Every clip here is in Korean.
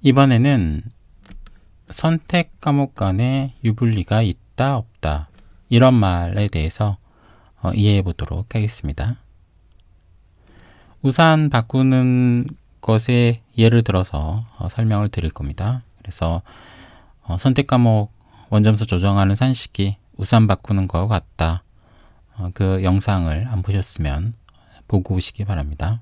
이번에는 선택 과목 간에 유불리가 있다 없다 이런 말에 대해서 이해해 보도록 하겠습니다. 우산 바꾸는 것에 예를 들어서 설명을 드릴 겁니다. 그래서 선택 과목 원점수 조정하는 산식이 우산 바꾸는 것과 같다. 그 영상을 안 보셨으면 보고 오시기 바랍니다.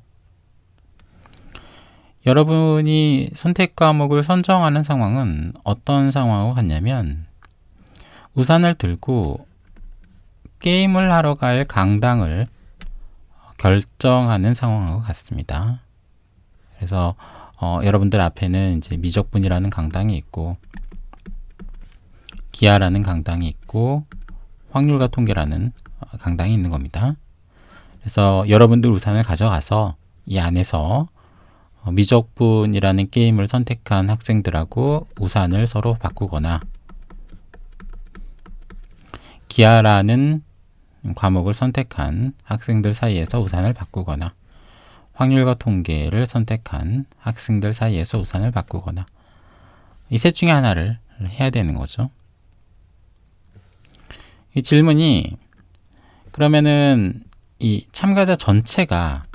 여러분이 선택 과목을 선정하는 상황은 어떤 상황과 같냐면 우산을 들고 게임을 하러 갈 강당을 결정하는 상황과 같습니다. 그래서 여러분들 앞에는 이제 미적분이라는 강당이 있고 기하라는 강당이 있고 확률과 통계라는 강당이 있는 겁니다. 그래서 여러분들 우산을 가져가서 이 안에서 미적분이라는 게임을 선택한 학생들하고 우산을 서로 바꾸거나 기하라는 과목을 선택한 학생들 사이에서 우산을 바꾸거나 확률과 통계를 선택한 학생들 사이에서 우산을 바꾸거나 이 셋 중에 하나를 해야 되는 거죠. 이 질문이 그러면은 이 참가자 전체입니다.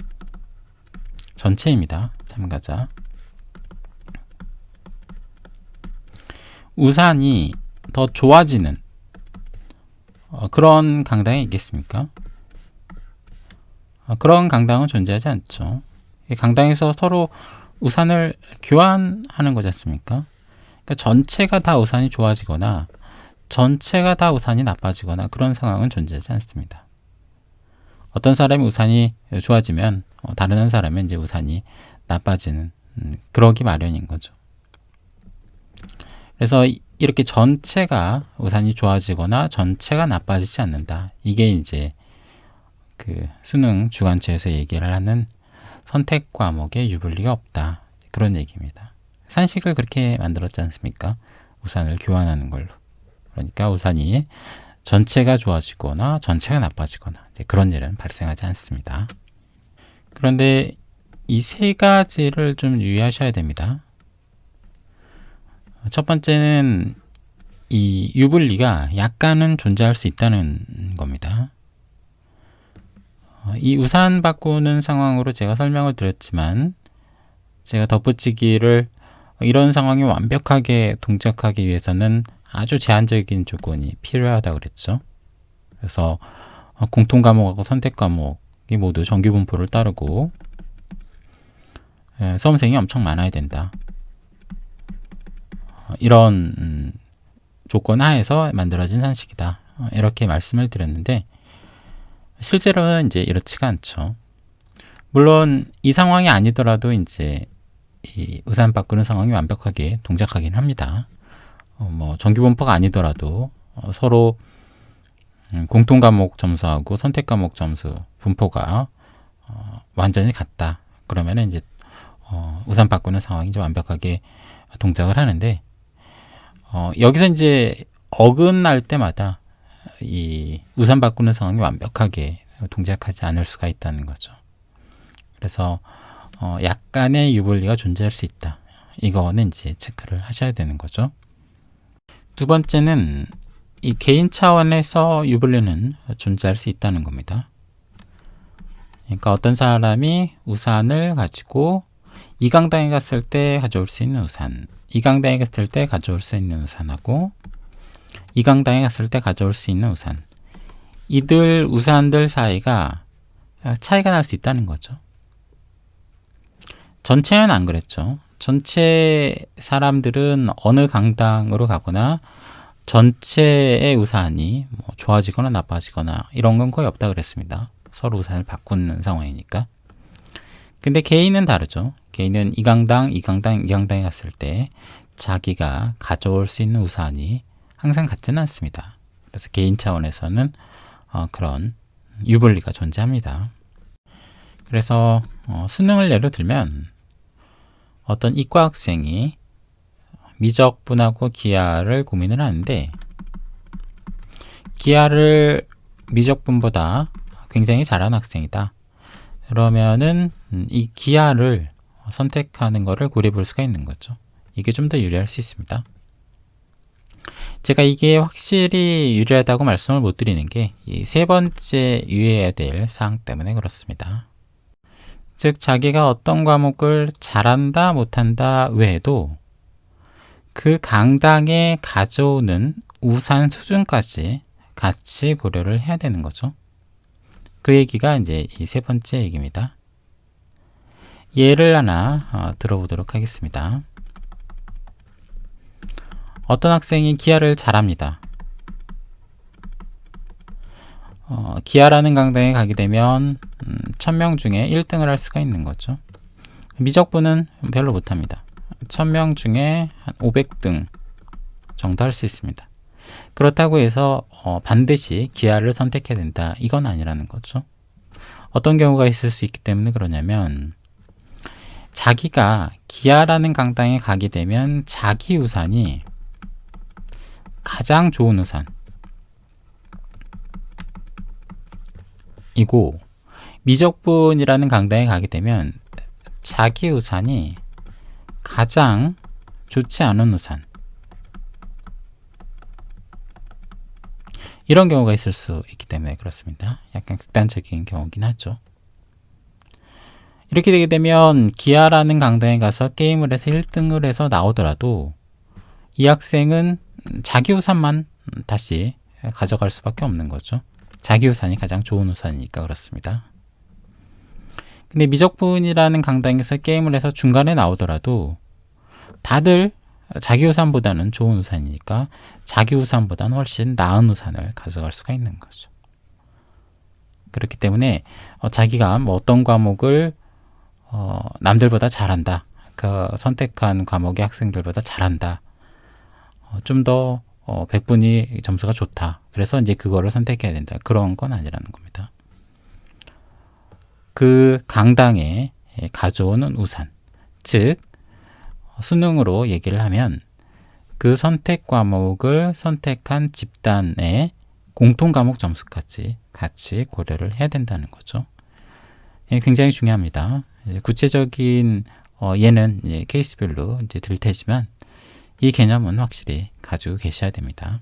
참가자 우산이 더 좋아지는 그런 강당이 있겠습니까? 그런 강당은 존재하지 않죠. 이 강당에서 서로 우산을 교환하는 거지 않습니까? 그러니까 전체가 다 우산이 좋아지거나 전체가 다 우산이 나빠지거나 그런 상황은 존재하지 않습니다. 어떤 사람이 우산이 좋아지면 다른 한 사람은 이제 우산이 나빠지는 그러기 마련인 거죠. 그래서 이렇게 전체가 우산이 좋아지거나 전체가 나빠지지 않는다. 이게 이제 그 수능 주관처에서 얘기를 하는 선택 과목에 유불리가 없다. 그런 얘기입니다. 산식을 그렇게 만들었지 않습니까? 우산을 교환하는 걸로. 그러니까 우산이 전체가 좋아지거나 전체가 나빠지거나 그런 일은 발생하지 않습니다. 그런데 이 세 가지를 좀 유의하셔야 됩니다. 첫 번째는 이 유불리가 약간은 존재할 수 있다는 겁니다. 이 우산 바꾸는 상황으로 제가 설명을 드렸지만 제가 덧붙이기를 이런 상황이 완벽하게 동작하기 위해서는 아주 제한적인 조건이 필요하다고 그랬죠. 그래서 공통 과목하고 선택 과목이 모두 정규 분포를 따르고 수험생이 엄청 많아야 된다. 이런 조건 하에서 만들어진 산식이다. 이렇게 말씀을 드렸는데 실제로는 이제 이렇지가 않죠. 물론 이 상황이 아니더라도 이제 이 우산 바꾸는 상황이 완벽하게 동작하긴 합니다. 정규 분포가 아니더라도 서로 공통 과목 점수하고 선택 과목 점수 분포가 완전히 같다. 그러면은 이제 우산 바꾸는 상황이 이제 완벽하게 동작을 하는데 여기서 이제 어긋날 때마다 이 우산 바꾸는 상황이 완벽하게 동작하지 않을 수가 있다는 거죠. 그래서 약간의 유불리가 존재할 수 있다. 이거는 이제 체크를 하셔야 되는 거죠. 두 번째는 이 개인 차원에서 유불리는 존재할 수 있다는 겁니다. 그러니까 어떤 사람이 우산을 가지고 이 강당에 갔을 때 가져올 수 있는 우산, 이 강당에 갔을 때 가져올 수 있는 우산하고 이 강당에 갔을 때 가져올 수 있는 우산, 이들 우산들 사이가 차이가 날 수 있다는 거죠. 전체는 안 그랬죠. 전체 사람들은 어느 강당으로 가거나 전체의 우산이 좋아지거나 나빠지거나 이런 건 거의 없다 그랬습니다. 서로 우산을 바꾸는 상황이니까. 근데 개인은 다르죠. 개인은 이 강당, 이 강당, 이 강당에 갔을 때 자기가 가져올 수 있는 우산이 항상 같지는 않습니다. 그래서 개인 차원에서는 그런 유불리가 존재합니다. 그래서 수능을 예로 들면 어떤 이과 학생이 미적분하고 기하를 고민을 하는데 기하를 미적분보다 굉장히 잘하는 학생이다. 그러면은 이 기하를 선택하는 것을 고려해 볼 수가 있는 거죠. 이게 좀 더 유리할 수 있습니다. 제가 이게 확실히 유리하다고 말씀을 못 드리는 게 이 세 번째 유의해야 될 사항 때문에 그렇습니다. 즉 자기가 어떤 과목을 잘한다 못한다 외에도 그 강당에 가져오는 우산 수준까지 같이 고려를 해야 되는 거죠. 그 얘기가 이제 이 세 번째 얘기입니다. 예를 하나 들어보도록 하겠습니다. 어떤 학생이 기하를 잘합니다. 기하라는 강당에 가게 되면 1000명 중에 1등을 할 수가 있는 거죠. 미적분은 별로 못합니다. 1000명 중에 한 500등 정도 할 수 있습니다. 그렇다고 해서 반드시 기하를 선택해야 된다. 이건 아니라는 거죠. 어떤 경우가 있을 수 있기 때문에 그러냐면 자기가 기하라는 강당에 가게 되면 자기 우산이 가장 좋은 우산이고 미적분이라는 강당에 가게 되면 자기 우산이 가장 좋지 않은 우산, 이런 경우가 있을 수 있기 때문에 그렇습니다. 약간 극단적인 경우긴 하죠. 이렇게 되게 되면 기하라는 강당에 가서 게임을 해서 1등을 해서 나오더라도 이 학생은 자기 우산만 다시 가져갈 수밖에 없는 거죠. 자기 우산이 가장 좋은 우산이니까 그렇습니다. 근데 미적분이라는 강당에서 게임을 해서 중간에 나오더라도 다들 자기 우산보다는 좋은 우산이니까 자기 우산보다는 훨씬 나은 우산을 가져갈 수가 있는 거죠. 그렇기 때문에 자기가 뭐 어떤 과목을 남들보다 잘한다, 그 선택한 과목의 학생들보다 잘한다, 좀 더 100분이 점수가 좋다, 그래서 이제 그거를 선택해야 된다, 그런 건 아니라는 겁니다. 그 강당에 가져오는 우산, 즉 수능으로 얘기를 하면 그 선택 과목을 선택한 집단의 공통 과목 점수까지 같이 고려를 해야 된다는 거죠. 굉장히 중요합니다. 구체적인 예는 케이스별로 이제 들 테지만 이 개념은 확실히 가지고 계셔야 됩니다.